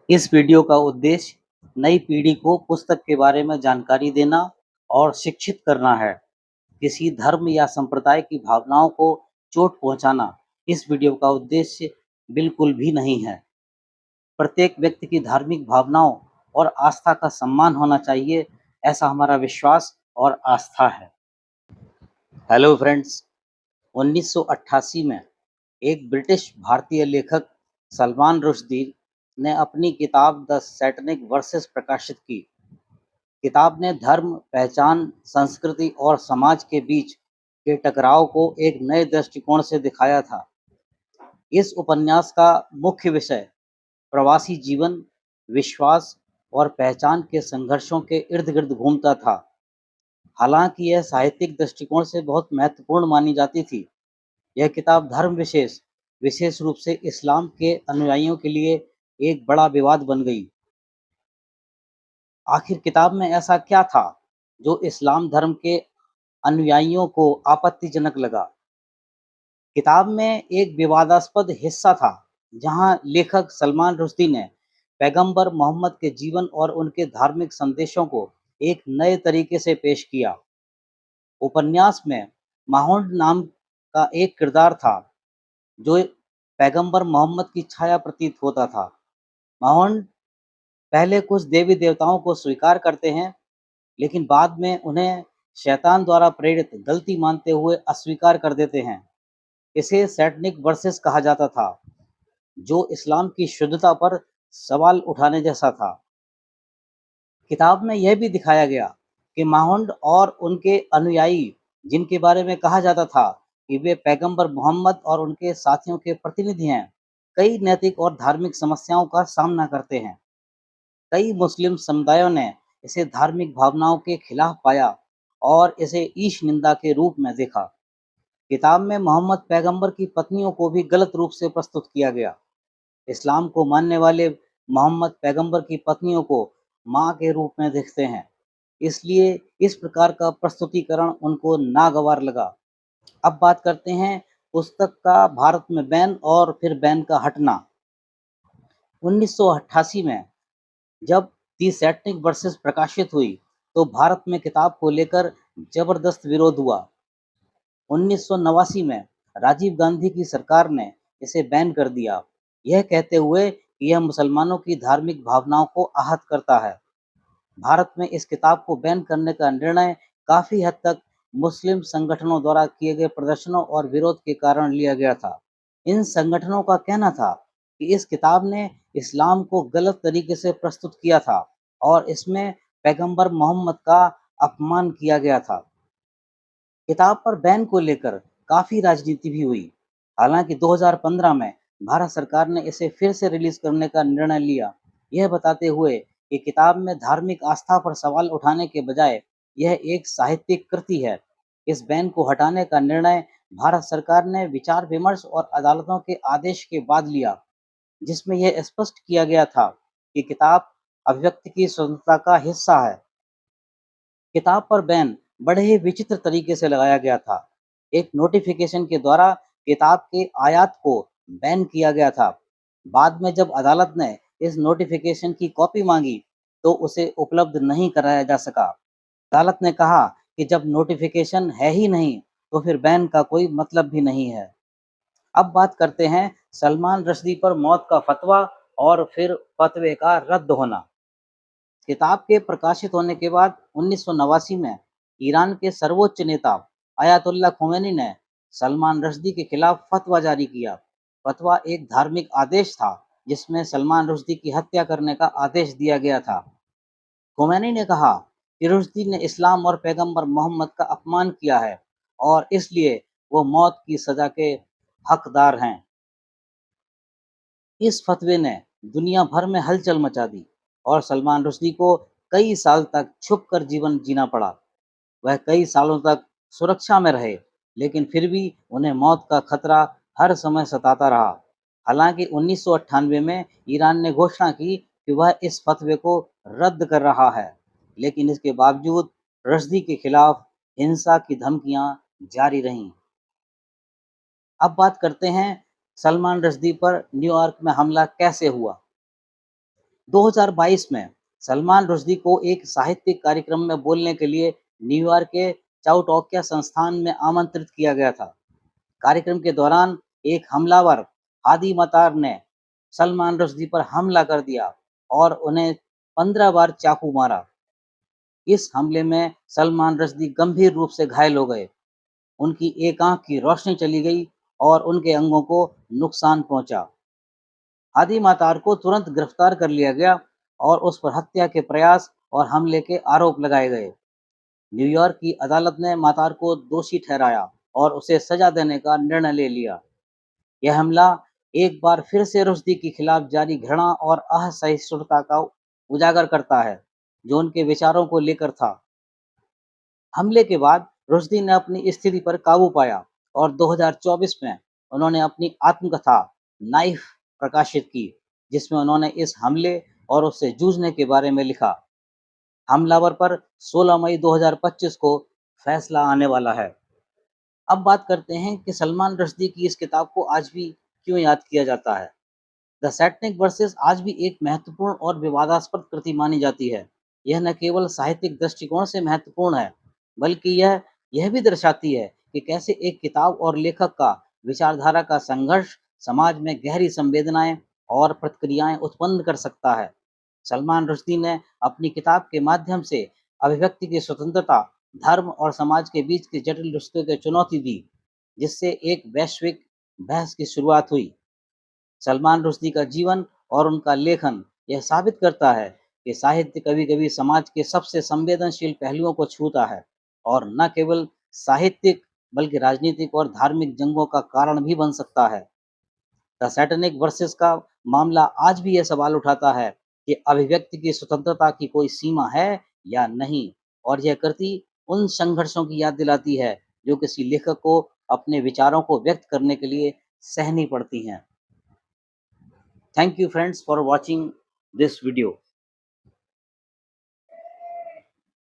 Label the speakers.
Speaker 1: इस वीडियो का उद्देश्य नई पीढ़ी को पुस्तक के बारे में जानकारी देना और शिक्षित करना है। किसी धर्म या संप्रदाय की भावनाओं को चोट पहुंचाना इस वीडियो का उद्देश्य बिल्कुल भी नहीं है। प्रत्येक व्यक्ति की धार्मिक भावनाओं और आस्था का सम्मान होना चाहिए, ऐसा हमारा विश्वास और आस्था है। हेलो फ्रेंड्स, 1988 में एक ब्रिटिश भारतीय लेखक सलमान रुश्दी ने अपनी किताब द सैटनिक वर्सेस प्रकाशित की। किताब ने धर्म, पहचान, संस्कृति और समाज के बीच के टकराव को एक नए दृष्टिकोण से दिखाया था। इस उपन्यास का मुख्य विषय प्रवासी जीवन, विश्वास और पहचान के संघर्षों के इर्द-गिर्द घूमता था। हालांकि यह साहित्यिक दृष्टिकोण से बहुत महत्वपूर्ण मानी जाती थी, यह किताब धर्म विशेष रूप से इस्लाम के अनुयायियों के लिए एक बड़ा विवाद बन गई। आखिर किताब में ऐसा क्या था जो इस्लाम धर्म के अनुयायियों को आपत्तिजनक लगा? किताब में एक विवादास्पद हिस्सा था जहां लेखक सलमान रुश्दी ने पैगंबर मोहम्मद के जीवन और उनके धार्मिक संदेशों को एक नए तरीके से पेश किया। उपन्यास में माहौंड नाम का एक किरदार था जो पैगंबर मोहम्मद की छाया प्रतीत होता था। माहौंड पहले कुछ देवी देवताओं को स्वीकार करते हैं, लेकिन बाद में उन्हें शैतान द्वारा प्रेरित गलती मानते हुए अस्वीकार कर देते हैं। इसे सैटनिक वर्सेस कहा जाता था, जो इस्लाम की शुद्धता पर सवाल उठाने जैसा था। किताब में यह भी दिखाया गया कि माहौंड और उनके अनुयायी, जिनके बारे में कहा जाता था कि वे पैगंबर मोहम्मद और उनके साथियों के प्रतिनिधि हैं, कई नैतिक और धार्मिक समस्याओं का सामना करते हैं। कई मुस्लिम समुदायों ने इसे धार्मिक भावनाओं के खिलाफ पाया और इसे ईश निंदा के रूप में देखा। किताब में मोहम्मद पैगंबर की पत्नियों को भी गलत रूप से प्रस्तुत किया गया। इस्लाम को मानने वाले मोहम्मद पैगंबर की पत्नियों को मां के रूप में देखते हैं, इसलिए इस प्रकार का प्रस्तुतिकरण उनको नागवार लगा। अब बात करते हैं पुस्तक का भारत में बैन और फिर बैन का हटना। 1988 में जब दी सैटनिक वर्सेस प्रकाशित हुई, तो भारत में किताब को लेकर जबरदस्त विरोध हुआ। 1989 में राजीव गांधी की सरकार ने इसे बैन कर दिया, यह कहते हुए कि यह मुसलमानों की धार्मिक भावनाओं को आहत करता है। भारत में इस किताब को बैन करने का निर्णय काफी हद तक मुस्लिम संगठनों द्वारा किए गए प्रदर्शनों और विरोध के कारण लिया गया था। इन संगठनों का कहना था कि इस किताब ने इस्लाम को गलत तरीके से प्रस्तुत किया था और इसमें पैगंबर मोहम्मद का अपमान किया गया था। किताब पर बैन को लेकर काफी राजनीति भी हुई। हालांकि 2015 में भारत सरकार ने इसे फिर से रिलीज करने का निर्णय लिया, यह बताते हुए कि किताब में धार्मिक आस्था पर सवाल उठाने के बजाय यह एक साहित्यिक कृति है। इस बैन को हटाने का निर्णय भारत सरकार ने विचार विमर्श और अदालतों के आदेश के बाद लिया, जिसमें यह स्पष्ट किया गया था कि किताब अभिव्यक्ति की स्वतंत्रता का हिस्सा है। किताब पर बैन बड़े ही विचित्र तरीके से लगाया गया था। एक नोटिफिकेशन के द्वारा किताब के आयात को बैन किया गया था। बाद में जब अदालत ने इस नोटिफिकेशन की कॉपी मांगी, तो उसे उपलब्ध नहीं कराया जा सका। अदालत ने कहा कि जब नोटिफिकेशन है ही नहीं, तो फिर बैन का कोई मतलब भी नहीं है। अब बात करते हैं सलमान रश्दी पर मौत का फतवा और फिर फतवे का रद्द होना। किताब के प्रकाशित होने के बाद 1989 में ईरान के सर्वोच्च नेता अयातुल्ला खोमेनी ने सलमान रश्दी के खिलाफ फतवा जारी किया। फतवा एक धार्मिक आदेश था जिसमें सलमान रुश्दी की हत्या करने का आदेश दिया गया था। खोमेनी ने कहा कि रुश्दी ने इस्लाम और पैगंबर मोहम्मद का अपमान किया है और इसलिए वो मौत की सजा के हकदार हैं। इस फतवे ने दुनिया भर में हलचल मचा दी और सलमान रुश्दी को कई साल तक छुपकर जीवन जीना पड़ा। वह कई सालों तक सुरक्षा में रहे, लेकिन फिर भी उन्हें मौत का खतरा हर समय सताता रहा। हालांकि 1998 में ईरान ने घोषणा की कि वह इस फतवे को रद्द कर रहा है, लेकिन इसके बावजूद रश्दी के खिलाफ हिंसा की धमकियां जारी रहीं। अब बात करते हैं सलमान रश्दी पर न्यूयॉर्क में हमला कैसे हुआ। 2022 में सलमान रुश्दी को एक साहित्यिक कार्यक्रम में बोलने के लिए न्यूयॉर्क के चाउटॉकिया संस्थान में आमंत्रित किया गया था। कार्यक्रम के दौरान एक हमलावर हादी मतार ने सलमान रुश्दी पर हमला कर दिया और उन्हें 15 बार चाकू मारा। इस हमले में सलमान रुश्दी गंभीर रूप से घायल हो गए। उनकी एक आंख की रोशनी चली गई और उनके अंगों को नुकसान पहुंचा। हादी मतार को तुरंत गिरफ्तार कर लिया गया और उस पर हत्या के प्रयास और हमले के आरोप लगाए गए। न्यूयॉर्क की अदालत ने मतार को दोषी ठहराया और उसे सजा देने का निर्णय ले लिया। यह हमला एक बार फिर से रुश्दी के खिलाफ जारी घृणा और असहिष्णुता का उजागर करता है, जो उनके विचारों को लेकर था। हमले के बाद रुश्दी ने अपनी स्थिति पर काबू पाया और 2024 में उन्होंने अपनी आत्मकथा नाइफ प्रकाशित की, जिसमें उन्होंने इस हमले और उससे जूझने के बारे में लिखा। हमलावर पर 16 मई 2025 को फैसला आने वाला है। अब बात करते हैं कि सलमान रुश्दी की इस किताब को आज भी क्यों याद किया जाता है। द सैटनिक वर्सेस आज भी एक महत्वपूर्ण और विवादास्पद कृति मानी जाती है। यह न केवल साहित्यिक दृष्टिकोण से महत्वपूर्ण है, बल्कि यह भी दर्शाती है कि कैसे एक किताब और लेखक का विचारधारा का संघर्ष समाज में गहरी संवेदनाएं और प्रतिक्रियाएं उत्पन्न कर सकता है। सलमान रुश्दी ने अपनी किताब के माध्यम से अभिव्यक्ति की स्वतंत्रता, धर्म और समाज के बीच के जटिल रिश्तों की चुनौती दी, जिससे एक वैश्विक बहस की शुरुआत हुई। सलमान रुश्दी का जीवन और उनका लेखन यह साबित करता है कि साहित्य कभी-कभी समाज के सबसे संवेदनशील पहलुओं को छूता है और न केवल साहित्यिक बल्कि राजनीतिक और धार्मिक जंगों का कारण भी बन सकता है। द सैटनिक वर्सेस का मामला आज भी यह सवाल उठाता है कि अभिव्यक्ति की स्वतंत्रता की कोई सीमा है या नहीं, और यह कृति उन संघर्षों की याद दिलाती है जो किसी लेखक को अपने विचारों को व्यक्त करने के लिए सहनी पड़ती हैं। Thank you friends for watching this video.